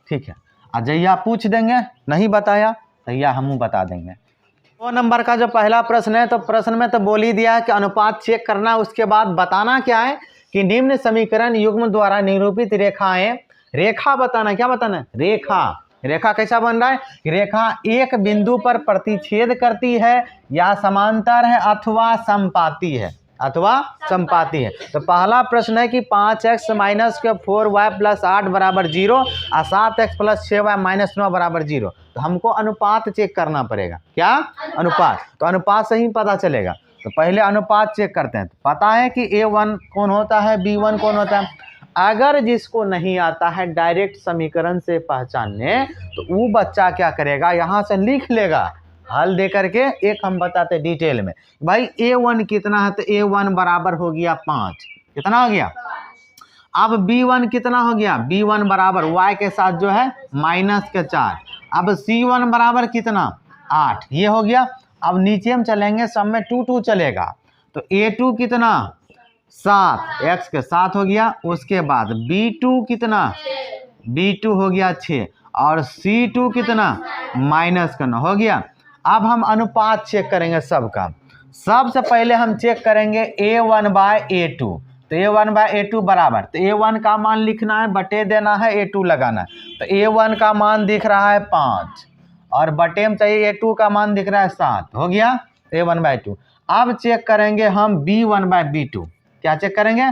ठीक है। अजैया पूछ देंगे नहीं बताया तैया हम बता देंगे। 2 नंबर का जो पहला प्रश्न है, तो प्रश्न में तो बोल ही दिया है कि अनुपात चेक करना, उसके बाद बताना क्या है कि निम्न समीकरण युग्म द्वारा निरूपित रेखाएं, रेखा बताना, क्या बताना है, रेखा, रेखा कैसा बन रहा है, रेखा एक बिंदु पर प्रतिच्छेद करती है या समांतर है अथवा समपाती है, अथवा समपाती है। तो पहला प्रश्न है कि 5x माइनस 4y प्लस 8 बराबर 0 और 7x प्लस 6y माइनस 9 बराबर 0। तो हमको अनुपात चेक करना पड़ेगा, क्या अनुपात, तो अनुपात से ही पता चलेगा। तो पहले अनुपात चेक करते हैं। तो पता है कि a1 कौन होता है, b1 कौन होता है। अगर जिसको नहीं आता है डायरेक्ट समीकरण से पहचानने, तो वो बच्चा क्या करेगा, यहाँ से लिख लेगा हल दे करके एक हम बताते डिटेल में। भाई A1 कितना है, तो A1 बराबर हो गया 5। कितना हो गया? अब B1 कितना हो गया? B1 बराबर y के साथ जो है -4। अब C1 बराबर कितना? 8। ये हो गया। अब नीचे हम चलेंगे, सब में 2 2 चलेगा, तो A2 कितना? 7, x के 7 हो गया। उसके बाद B2 कितना? B2 हो गया 6, और C2 कितना? -9 हो गया। अब हम अनुपात चेक करेंगे सबका। सबसे पहले हम चेक करेंगे A1/A2। तो A1/A2 बराबर, तो A1 का मान लिखना है, बटे देना है, A2 लगाना है। तो A1 का मान दिख रहा है 5, और बटे में चाहिए A2 का मान दिख रहा है 7। हो गया A1/2। अब चेक करेंगे हम B1/B2। क्या चेक करेंगे?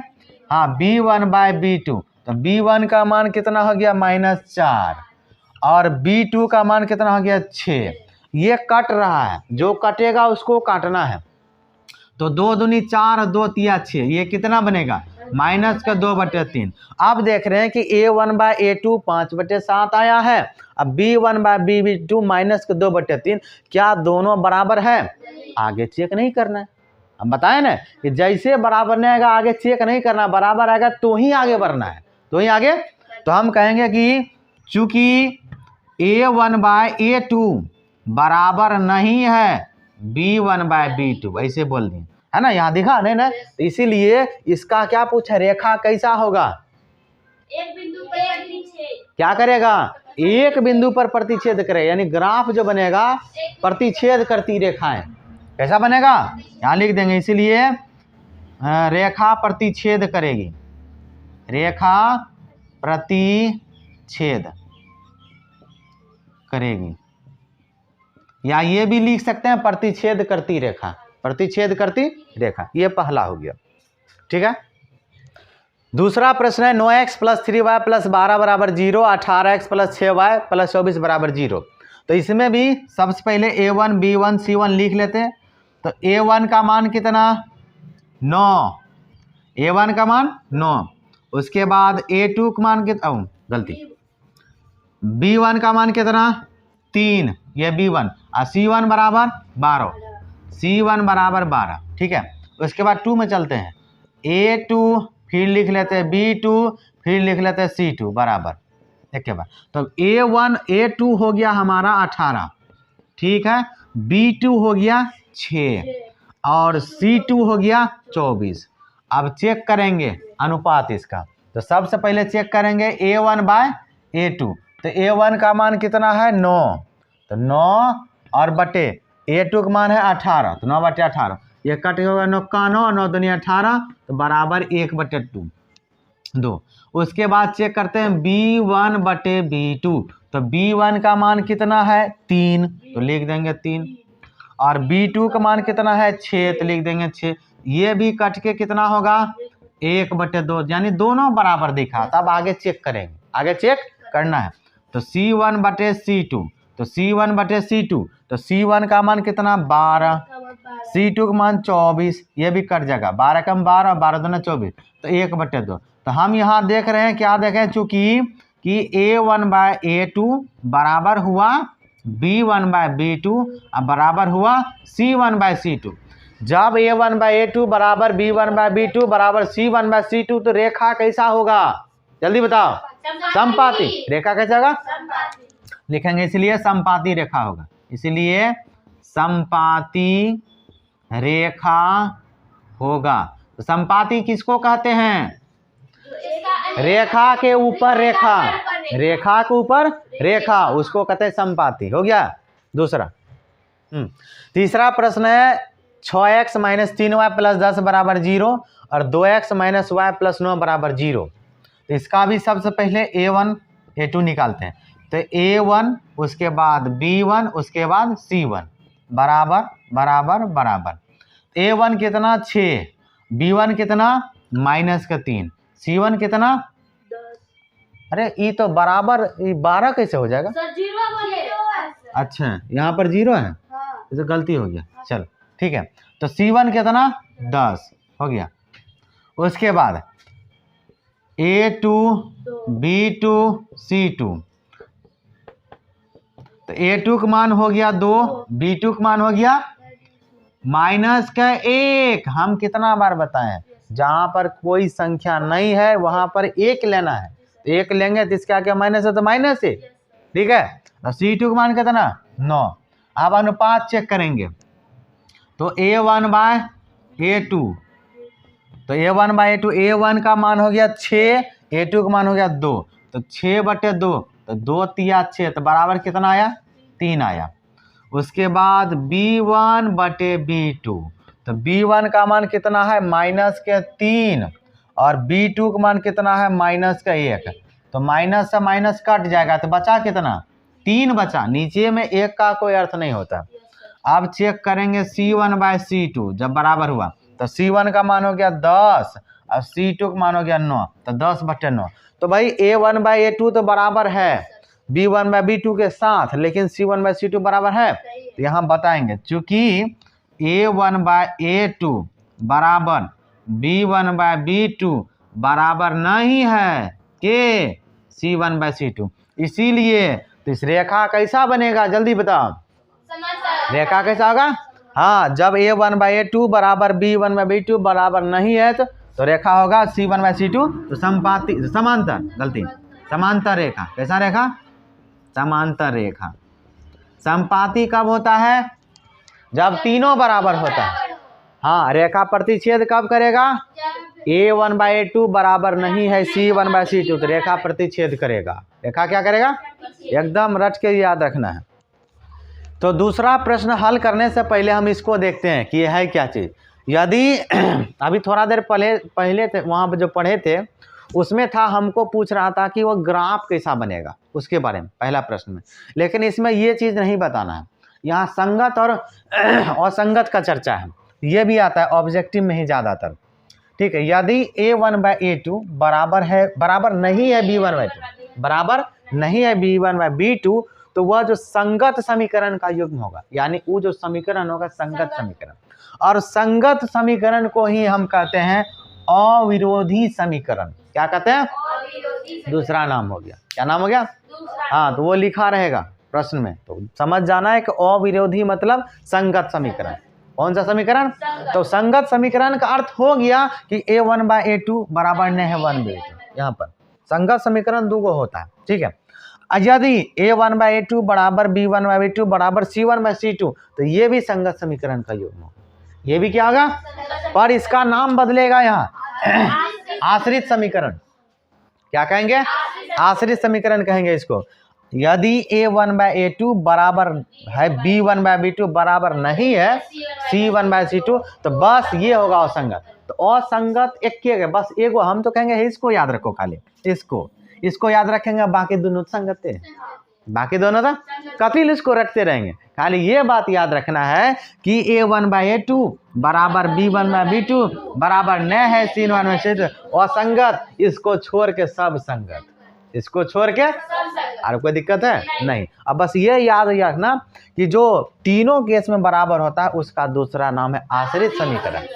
हाँ, B1/B2। तो B1 का मान कितना हो गया? -4, और B2 का मान कितना हो गया? 6। ये कट रहा है, जो कटेगा उसको काटना है। तो 2 दूनी 4 और 2 तिया 6, ये कितना बनेगा? -2/3। अब देख रहे हैं कि A1/A2 5/7 आया है। अब B1/B2 -2/3, क्या दोनों बराबर है? आगे चेक नहीं करना है। हम बताए ना कि जैसे बराबर नहीं आएगा आगे चेक नहीं करना, बराबर आएगा तो ही आगे बढ़ना है, तो ही आगे। तो हम कहेंगे कि चूंकि A1/A2 बराबर नहीं है B1/B2, ऐसे बोल दें, है ना? यहाँ दिखा नहीं ना, तो इसीलिए इसका क्या पूछा? रेखा कैसा होगा? एक बिंदु पर प्रतिच्छेद। क्या करेगा? एक बिंदु पर प्रतिच्छेद करे, यानी ग्राफ जो बनेगा प्रतिच्छेद करती रेखाएं। कैसा बनेगा? यहाँ लिख देंगे, इसीलिए रेखा प्रतिच्छेद करेगी, रेखा प्रतिच्छेद करेगी, या ये भी लिख सकते हैं प्रतिच्छेद करती रेखा, प्रतिच्छेद करती रेखा। ये पहला हो गया, ठीक है। दूसरा प्रश्न है 9x + 3y + 12 = 0, 18x + 6y + 24 = 0। तो इसमें भी सबसे पहले A1 B1 C1 लिख लेते हैं। तो A1 का मान कितना? 9। A1 का मान 9। उसके बाद A2 का मान कितना? गलती, B1 का मान कितना? 3, ये B1, और C1 बराबर 12। C1 बराबर 12, ठीक है। उसके बाद 2 में चलते हैं। A2 फिर लिख लेते हैं B2, फिर लिख लेते हैं C2 बराबर एक के बाद। तो A1 A2 हो गया हमारा 18, ठीक है। B2 हो गया 6, और C2 हो गया 24। अब चेक करेंगे अनुपात इसका। तो सबसे पहले चेक करेंगे A1/A2। तो A1 का मान कितना है? 9। तो 9 और बटे A2 का मान है 18, तो 9/18, ये कट होगा 9 का 9, 9 दूनी 18, तो बराबर 1/2। उसके बाद चेक करते हैं B1/B2। तो B1 का मान कितना है? 3, तो लिख देंगे 3, और B2 का मान कितना है? 6, तो लिख देंगे 6। ये भी कट के कितना होगा? 1/2, यानी दोनों बराबर दिखा। तब आगे चेक करेंगे, आगे चेक करना है। तो C1/C2, तो C1/C2, तो C1 का मान कितना? 12, C2 का मान 24, ये भी कट जाएगा, 12 कम 12, 12 दूना 24, तो 1/2। तो हम यहाँ देख रहे हैं, क्या देखें? चूंकि कि A1/A2 बराबर हुआ B1/B2 और बराबर हुआ C1/C2। जब A1/A2 बराबर B1/B2 बराबर C1/C2, तो रेखा कैसा होगा? जल्दी बताओ। संपाती। रेखा कैसा होगा? लिखेंगे, इसलिए संपाती रेखा होगा, इसलिए संपाती रेखा होगा। तो संपाती किसको कहते हैं? रेखा के ऊपर रेखा, रेखा के ऊपर रेखा, उसको कहते हैं संपाती। हो गया दूसरा। तीसरा प्रश्न है 6x - 3y + 10 = 0, और 2x - y + 9 = 0। तो इसका भी सबसे पहले A1 A2 निकालते हैं। तो A1, उसके बाद B1, उसके बाद C1 बराबर बराबर बराबर। A1 कितना? 6, B1 कितना? -3, C1 कितना? 10। अरे ये तो बराबर 12 कैसे हो जाएगा? सर 0 बोले। अच्छा, यहाँ पर 0 है, ये तो गलती हो गया। चलो ठीक है। तो C1 कितना? 10 हो गया। उसके बाद A2 B2 C2, तो तो A2 का मान हो गया 2, B2 का मान हो गया -1। हम कितना बार बताएं, जहां पर कोई संख्या नहीं है वहां पर 1 लेना है। तो 1 लेंगे तो इसका क्या माइनस है, तो -1, ठीक है। तो C2 का मान कितना 9। अब अनुपात चेक करेंगे तो A1/A2, तो A1/A2, A1 का मान हो गया 6, A2 का मान हो गया 2, तो 6/2, तो 2 तिया 6, तो बराबर कितना आया 3 आया। उसके बाद B1/B2, तो B1 का मान कितना है -3 और B2 का मान कितना है -1, तो माइनस से माइनस कट जाएगा तो बचा कितना 3 बचा, नीचे में 1 का कोई अर्थ नहीं होता। अब चेक करेंगे C1/C2, जब बराबर हुआ तो C1 का मान हो गया 10 और C2 का मान हो गया 9, तो 10/9। तो भाई A1/A2 तो बराबर है B1/B2 के साथ, लेकिन C1/C2 बराबर है। तो यहाँ बताएंगे चूंकि A1/A2 बराबर B1/B2 बराबर नहीं है के C1/C2, इसीलिए तो इस रेखा कैसा बनेगा जल्दी बताओ, रेखा कैसा होगा। हाँ, जब A1/A2 बराबर B1/B2 बराबर नहीं है तो रेखा होगा C1/C2, तो समपाती समांतर, गलती समांतर रेखा। कैसा रेखा, समांतर रेखा। समपाती कब होता है, जब तीनों बराबर होता है। हाँ, रेखा प्रतिच्छेद कब करेगा, A1/A2 बराबर नहीं है C1/C2, तो रेखा प्रतिच्छेद करेगा। रेखा क्या करेगा, एकदम रट के याद रखना है। तो दूसरा प्रश्न हल करने से पहले हम इसको देखते हैं कि यह है क्या चीज़। यदि अभी थोड़ा देर पहले थे वहाँ पर जो पढ़े थे उसमें था, हमको पूछ रहा था कि वो ग्राफ कैसा बनेगा उसके बारे में, पहला प्रश्न में। लेकिन इसमें ये चीज़ नहीं बताना है, यहाँ संगत और असंगत का चर्चा है, ये भी आता है ऑब्जेक्टिव में ही ज़्यादातर, ठीक है। यदि A1/A2 बराबर नहीं है B1/2, बराबर नहीं है B1/B2, तो वह जो संगत समीकरण का युग्म होगा, यानी वो जो समीकरण होगा संगत समीकरण, और संगत समीकरण को ही हम कहते हैं अविरोधी समीकरण। क्या कहते हैं, दूसरा नाम हो गया, क्या नाम हो गया, हाँ, तो वो लिखा रहेगा प्रश्न में, तो समझ जाना है कि अविरोधी मतलब संगत समीकरण। कौन सा समीकरण, तो संगत समीकरण का अर्थ हो गया कि A1/A2 बराबर नहीं है 1/A2। यहाँ पर संगत समीकरण दो गो होता है, ठीक है। यदि A1/A2 बराबर B1/B2 बराबर C1/C2, तो ये भी संगत समीकरण का युग्म होगा, ये भी क्या होगा, पर इसका नाम बदलेगा यहाँ आश्रित समीकरण। क्या कहेंगे, आश्रित समीकरण कहेंगे इसको। यदि A1/A2 बराबर है B1/B2 बराबर नहीं है C1/C2, तो बस ये होगा असंगत। तो असंगत एक के बस एगो, हम तो कहेंगे इसको याद रखो, खाली इसको याद रखेंगे, बाकी दोनों संगत है, बाकी दोनों था कपिल, इसको रखते रहेंगे। खाली ये बात याद रखना है कि A1/A2 बराबर B1/B2 बराबर न है C1/C2, असंगत, इसको छोड़ के सब संगत, इसको छोड़ के और कोई दिक्कत है नहीं। अब बस ये याद रखना कि जो तीनों केस में बराबर होता है उसका दूसरा नाम है आश्रित समीकरण।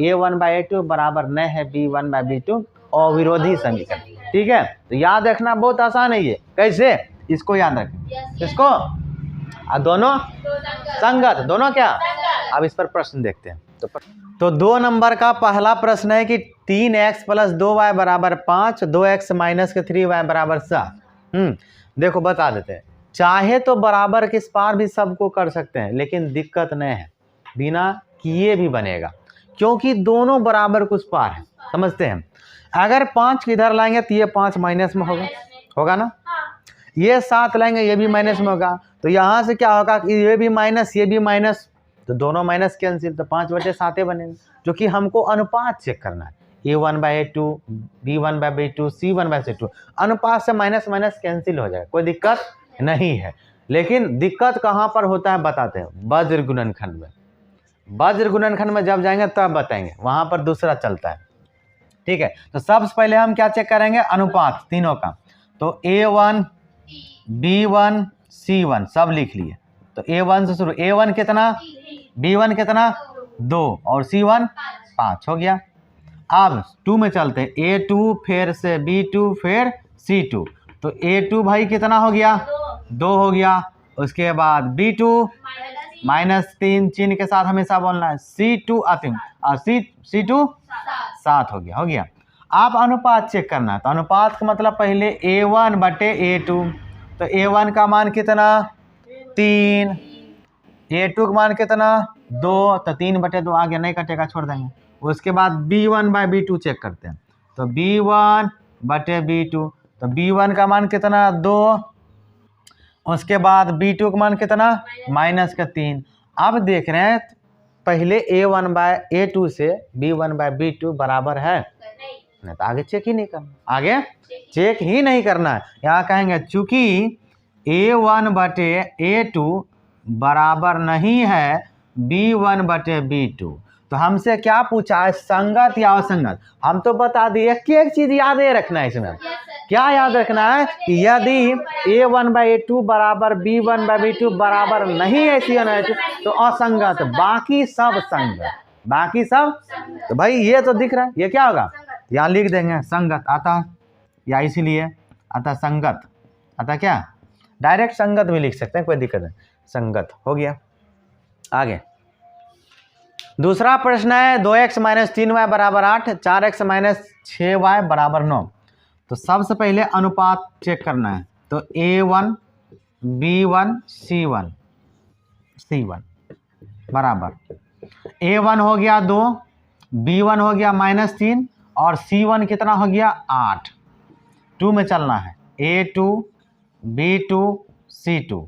A1/A2 बराबर न है B1/B2 अविरोधी समीकरण, ठीक है। तो याद रखना बहुत आसान है ये, कैसे, इसको याद रखें, इसको दोनों संगत, दोनों क्या। अब इस पर प्रश्न देखते हैं। तो 2 नंबर का पहला प्रश्न है कि 3x + 2y बराबर 5, 2x - 3y बराबर 7। देखो बता देते हैं, चाहे तो बराबर किस पार भी सबको कर सकते हैं, लेकिन दिक्कत नहीं है, बिना किए भी बनेगा, क्योंकि दोनों बराबर कुछ पार है, समझते हैं। अगर 5 किधर लाएंगे तो ये 5 माइनस में होगा ना, ये 7 लाएंगे ये भी माइनस में होगा, तो यहाँ से क्या होगा कि ये भी माइनस ये भी माइनस, तो दोनों माइनस कैंसिल, तो 5/7 बनेंगे। जो कि हमको अनुपात चेक करना है, A1/A2 B1/B2 C1/C2, अनुपात से माइनस माइनस कैंसिल हो जाए, कोई दिक्कत नहीं है। लेकिन दिक्कत कहाँ पर होता है बताते हैं, वज्र गुणनखंड में। वज्र गुणनखंड में जब जाएंगे तब बताएंगे, वहां पर दूसरा चलता है, ठीक है। तो सबसे पहले हम क्या चेक करेंगे, अनुपात तीनों का। तो A1 B1 C1 सब लिख लिए। तो A1 से शुरू, A1 कितना, B1 कितना 2 और C1 5 हो गया। अब 2 में चलते हैं, A2 फिर से B2 फिर C2, तो A2 भाई कितना हो गया 2 हो गया, उसके बाद B2 -3 चिन्ह के साथ हमेशा बोलना है। C2 अंतिम और C2 7 हो गया। आप अनुपात चेक करना है, तो अनुपात का मतलब पहले A1 बटे A2, तो A1 का मान कितना 3, A2 का मान कितना 2, तो 3 बटे 2 आ गया, नहीं कटेगा छोड़ देंगे। उसके बाद B1 बाय B2 चेक करते हैं, तो B1 बटे B2, तो B1 का मान कितना 2, उसके बाद B2 का मान कितना -3। अब देख रहे हैं पहले A1 बाय A2 से B1 बाय B2 बराबर है, नहीं तो आगे चेक ही नहीं करना, आगे चेक ही नहीं करना है। यहाँ कहेंगे चूंकि A1 बटे A2 बराबर नहीं है B1 बटे B2, तो हमसे क्या पूछा है, संगत या असंगत। हम तो बता दिए, एक चीज याद रखना है इसमें, क्या याद रखना है कि यदि A1 बाई A2 बराबर B1 बाई B2 बराबर नहीं है C1 तो असंगत, बाकी सब संगत, बाकी सब। तो भाई ये तो दिख रहा है, ये क्या होगा, यहाँ लिख देंगे संगत अतः, या इसीलिए अतः संगत, अतः क्या डायरेक्ट संगत भी लिख सकते हैं, कोई दिक्कत नहीं, संगत हो गया। आगे दूसरा प्रश्न है 2x - 3y बराबर 8, 4x - 6y बराबर 9। तो सबसे पहले अनुपात चेक करना है, तो A1 B1 C1 बराबर A1 हो गया 2, B1 हो गया -3 और C1 कितना हो गया 8। 2 में चलना है, A2 B2 C2,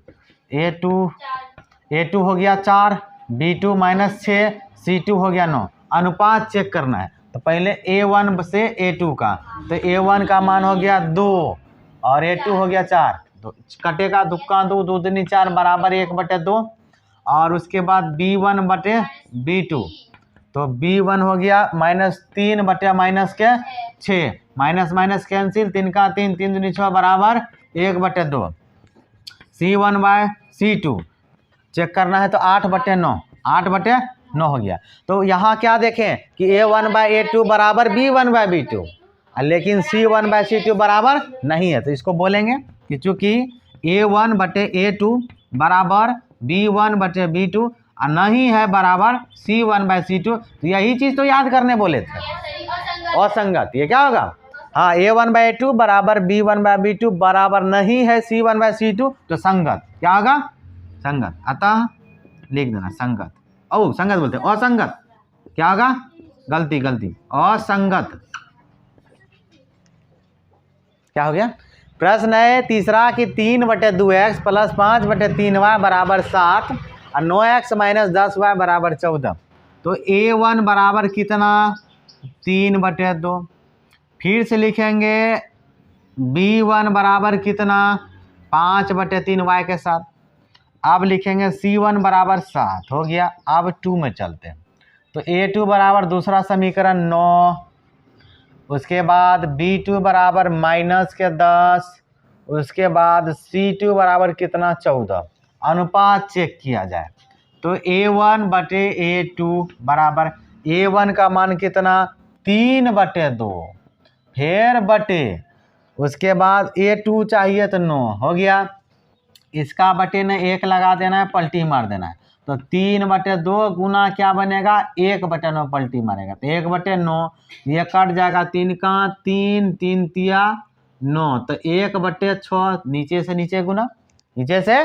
A2 हो गया 4, B2 -6, C2 हो गया 9। अनुपात चेक करना है, तो पहले A1 से A2 का, तो A1 का मान हो गया 2 और A2 हो गया 4, तो कटेगा दुक्का 2, 2 दूनी 4 बराबर 1/2। और उसके बाद B1 बटे B2, तो B1 हो गया -3 बटे -6, माइनस कैंसिल, 3 का 3, 3 दूनी 6 बराबर 1/2। C1 बाय C2 चेक करना है, तो 8/9, 8/9 हो गया। तो यहाँ क्या देखें कि A1 बाय A2 बराबर B1 बाय B2, लेकिन C1 बाय C2 बराबर नहीं है, तो इसको बोलेंगे कि चूंकि A1 बटे A2 बराबर B1 बटे B2 और नहीं है बराबर C1 बाय C2, तो यही चीज़ तो याद करने बोले थे, असंगत। ये क्या होगा, हाँ A1 बाय A2 बराबर B1 बाय B2 बराबर नहीं है C1 बाय C2, तो संगत क्या होगा, संगत। अतः लिख देना संगत, संगत बोलते हैं, असंगत क्या होगा, गलती असंगत। क्या हो गया, प्रश्न है तीसरा कि 3/2x + 5/3y बराबर 7 और 9x - 10y बराबर 14। तो A1 बराबर कितना 3/2, फिर से लिखेंगे B1 बराबर कितना 5/3y के साथ, अब लिखेंगे C1 बराबर 7 हो गया। अब 2 में चलते हैं, तो A2 बराबर दूसरा समीकरण 9, उसके बाद B2 बराबर -10, उसके बाद C2 बराबर कितना 14। अनुपात चेक किया जाए, तो A1 बटे A2 बराबर A1 का मान कितना 3/2, फिर बटे उसके बाद A2 चाहिए तो 9 हो गया, इसका बटे ने 1 लगा देना है, पलटी मार देना है, तो 3/2 गुना क्या बनेगा 1/9 पलटी मारेगा, तो 1/9 ये कट जाएगा, 3 का 3, 3 तिया 9, तो 1/6 नीचे से नीचे गुना नीचे से।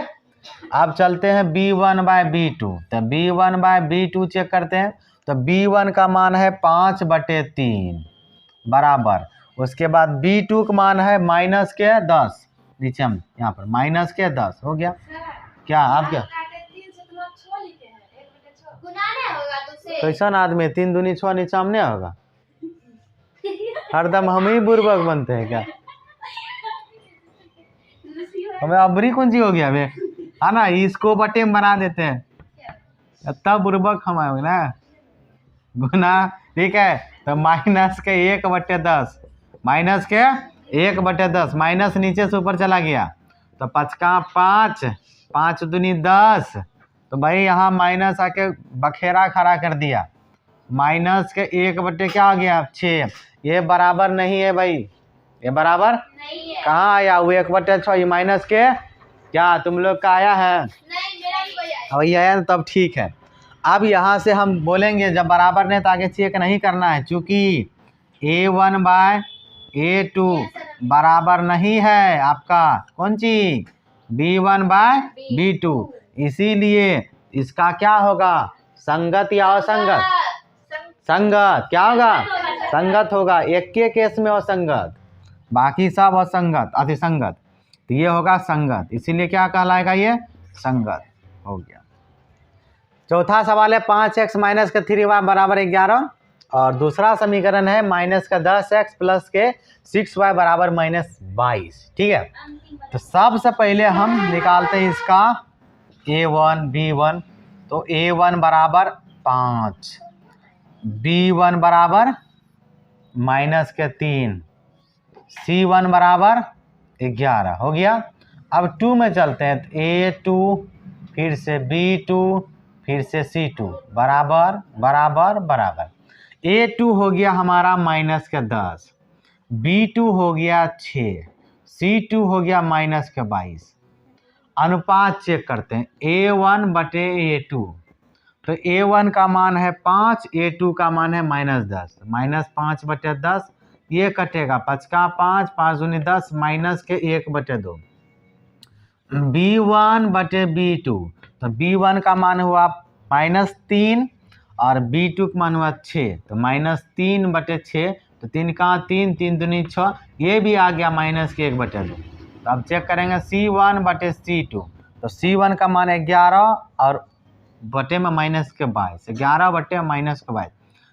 अब चलते हैं B1 बाय B2, तो B1 बाय B2 चेक करते हैं, तो B1 का मान है 5/3 बराबर, उसके बाद B2 का मान है -10, नीचे हम यहाँ पर -10 हो गया। क्या आप क्या कैसा आदमी 3 दूनी 6 नीचे हम नहीं होगा, हरदम हम ही बुर्बक बनते हैं क्या, हमें अबरी कौन सी हो गया अबे, है ना, इसको बटे में बना देते हैं, तब बुर्बक हम आए ना गुना। ठीक है, तो -1/10, -1/10, माइनस नीचे से ऊपर चला गया, तो 5 का 5, 5 दूनी 10, तो भाई यहाँ माइनस आके बखेरा खड़ा कर दिया, माइनस के 1 क्या हो गया 6, ये बराबर नहीं है भाई, ये बराबर नहीं है, कहाँ आया वो 1/6, ये माइनस के क्या तुम लोग का आया है? नहीं, मेरा भी वही आया। वही आया, तब ठीक है। अब यहाँ से हम बोलेंगे जब बराबर नहीं तो आगे चेक नहीं करना है, चूँकि A1 बाय A2 बराबर नहीं है आपका कौन चीज, B1 बाय B2, इसीलिए इसका क्या होगा, संगत या असंगत? संगत। क्या होगा? संगत होगा। एक के केस में असंगत, बाकी सब असंगत अतिसंगत, तो ये होगा संगत, इसीलिए क्या कहलाएगा, ये संगत हो गया। चौथा सवाल है 5x माइनस का 3y बराबर 11, और दूसरा समीकरण है माइनस का 10x प्लस के 6y बराबर -22। ठीक है, तो सबसे पहले हम निकालते हैं इसका A1 B1, तो A1 बराबर 5, B1 बराबर -3, C1 बराबर 11 हो गया। अब 2 में चलते हैं, तो A2 फिर से B2 फिर से C2 बराबर बराबर बराबर। A2 हो गया हमारा -10, B2 हो गया 6, C2 हो गया -22। अनुपात चेक करते हैं, A1 बटे A2, तो A1 का मान है 5, A2 का मान है -10, -5 बटे 10, ये कटेगा 5 का 5, 5 दूनी 10, माइनस के 1 बटे 2। B1 बटे B2, तो B1 का मान हुआ -3 और B2 का मान हुआ 6, तो -3 बटे 6, तो 3 का 3, 3 दूनी 6, ये भी आ गया माइनस के 1 बटे 2। तो अब चेक करेंगे C1 बटे C2, तो C1 का मान 11 और बटे में माइनस के 22, 11 बटे माइनस के 22,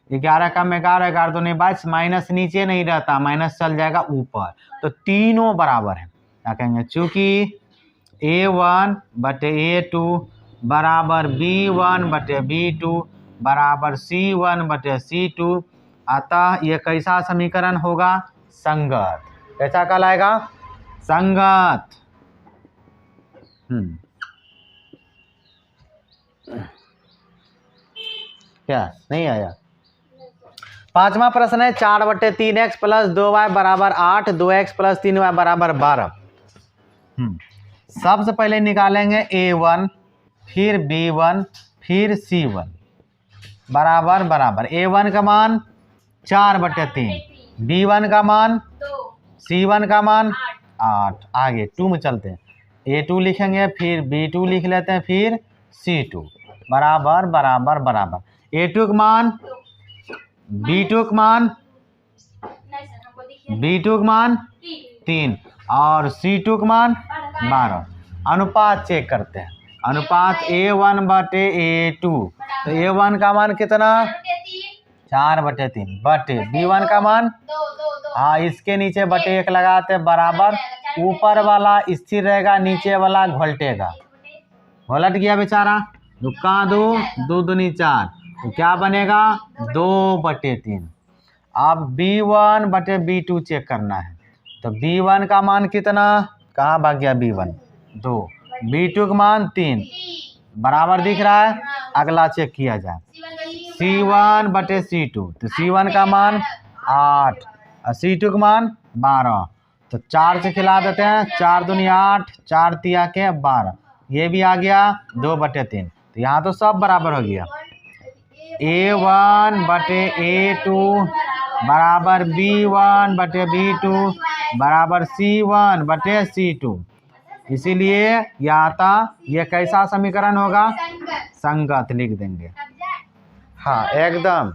11 का 11, 11 दूनी 22, माइनस नीचे नहीं रहता, माइनस चल जाएगा ऊपर, तो तीनों बराबर है। क्या कहेंगे, चूँकि A1 बटे A2 बराबर B1 बटे B2 बराबर C1 बटे C2, अतः ये कैसा समीकरण होगा, संगत। कैसा कहलाएगा, संगत। क्या नहीं आया? पांचवा प्रश्न है 4 बटे 3x प्लस 2y बराबर 8, 2x प्लस 3y बराबर 12। सबसे पहले निकालेंगे A1 फिर B1 फिर C1 बराबर बराबर। A1 का मान 4 बटे 3, B1 का मान 2, C1 का मान 8। आगे 2 में चलते हैं, A2 लिखेंगे फिर B2 लिख लेते हैं फिर C2 बराबर बराबर बराबर। A2 का मान, B2 का मान, नहीं सर हमको दिखिए, B2 का मान 3, 3 और C2 का मान 12। अनुपात चेक करते हैं, अनुपात A1 बटे A2, तो A1 का मान कितना, 4 बटे 3 बटे B1 का मान 2, 2, 2, हाँ, इसके नीचे बटे 1 लगाते बराबर, ऊपर वाला स्थिर रहेगा, नीचे वाला घोलटेगा, घोलट गया बेचारा, दुक्का 2, 2 दूनी 4, तो क्या बनेगा 2 बटे 3। अब B1 बटे B2 चेक करना है, तो B1 का मान कितना, कहाँ भाग गया B1, 2, B2 का मान 3 बराबर दिख रहा है। अगला चेक किया जाए, C1 बटे C2, तो C1 का मान 8 और C2 का मान 12, तो 4 से खिला देते हैं, 4 दूनी 8, 4 तिया के 12, ये भी आ गया 2 बटे 3, तो यहाँ तो सब बराबर हो गया। A1 बटे A2 बराबर B1 बटे B2 बराबर C1 बटे C2, इसीलिए यह आता, यह कैसा समीकरण होगा, संगत लिख देंगे। हाँ एकदम।